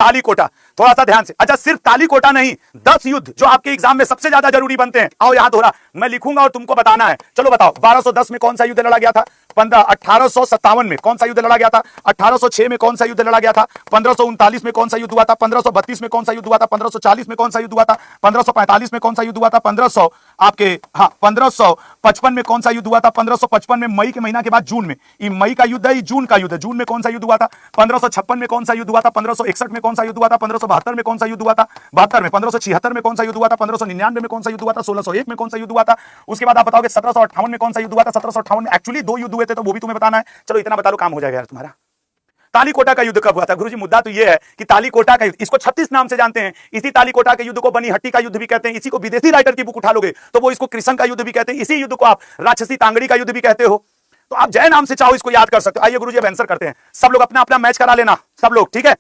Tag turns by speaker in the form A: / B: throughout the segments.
A: ताली कोटा, थोड़ा सा ध्यान से। अच्छा, सिर्फ ताली कोटा नहीं, 10 युद्ध जो आपके एग्जाम में सबसे ज्यादा जरूरी बनते हैं, आओ याद हो रहा, मैं लिखूंगा और तुमको बताना है। चलो बताओ, 1210 में कौन सा युद्ध लड़ा गया था? 1857 में कौन सा युद्ध लड़ा गया था? 1806 में कौन सा युद्ध लड़ा गया था? 1539 में कौन सा युद्ध हुआ था? 1532 में कौन सा युद्ध हुआ था? 1540 में कौन सा युद्ध हुआ था? 1545 में कौन सा युद्ध हुआ था? 1555 में कौन सा युद्ध हुआ था? 1555 में मई के महीना के बाद जून में, ये मई का युद्ध है, जून का युद्ध है, जून में कौन सा युद्ध हुआ था? 1556 में कौन सा युद्ध हुआ था? 1561 में कौन सा युद्ध हुआ था? 1572 में कौन सा युद्ध हुआ था? 72 में, 1576 में कौन सा युद्ध हुआ था? 1599 में कौन सा युद्ध हुआ था? 1601 में कौन सा युद्ध हुआ था? उसके बाद आप बताओगे 1758 में कौन सा युद्ध हुआ था? 1758 में एक्चुअली 2 युद्ध हुए थे, तो वो भी तुम्हें बताना है। चलो इतना बता लो, काम हो जाएगा यार तुम्हारा। ताली कोटा का युद्ध कब हुआ था? गुरुजी मुद्दा तो ये है कि ताली कोटा का युद्ध, इसको 36 नाम से जानते हैं। इसी ताली कोटा के युद्ध को बनी हट्टी का युद्ध भी कहते हैं। इसी को विदेशी राइटर की बुक उठा लोगे तो वो इसको कृष्ण का युद्ध भी कहते हैं। इसी युद्ध को आप राक्षसी तांगड़ी का युद्ध भी कहते हो। तो आप जय नाम से चाहो इसको याद कर सकते हो। आइए गुरुजी अब आंसर करते हैं। सब लोग अपना अपना मैच करा लेना, सब लोग, ठीक है।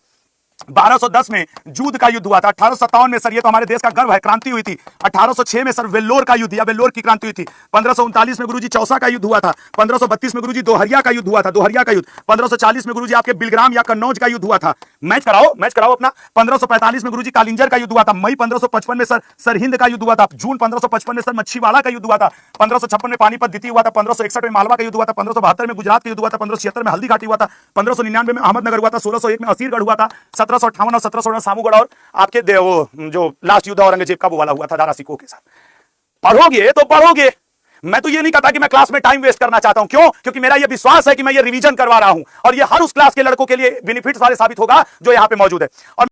A: 1210 में जूद का युद्ध हुआ था। 1857 में सर, ये तो हमारे देश का गर्व है, क्रांति हुई थी। 1806 में सर वेल्लोर का युद्ध या वेल्लोर की क्रांति हुई थी। 1539 में गुरुजी चौसा का युद्ध हुआ था। 1532 में गुरुजी दोहरिया का युद्ध हुआ था, दोहरिया का युद्ध। 1540 में गुरुजी आपके बिलग्राम या कन्नौज का युद्ध हुआ था। मैच कराओ अपना। 1545 में गुरुजी कालिंजर का युद्ध हुआ था। मई 1555 में सर सरहिंद का युद्ध हुआ था। जून 1555 में सर मच्छीवाड़ा का युद्ध हुआ था। 1556 में पानीपत द्वितीय हुआ था। 1561 में मालवा का युद्ध हुआ था। 1572 में गुजरात का युद्ध हुआ था। 1576 में हल्दी घाटी हुआ था। 1599 में अहमदनगर हुआ था। 1601 में असीरगढ़ हुआ था। 1758 और 1716 सामूगढ़ और आपके वो जो लास्ट युद्ध औरंगजेब का वो वाला हुआ था दारा सिकोह के साथ। पढ़ोगे तो पढ़ोगे। मैं तो ये नहीं कहता कि मैं क्लास में टाइम वेस्ट करना चाहता हूं। क्यों? क्योंकि मेरा ये विश्वास है कि मैं ये रिवीजन करवा रहा हूं और ये हर उस क्लास के लड़कों के लिए बेनिफिट्स वाले साबित होगा जो यहां पे मौजूद है। और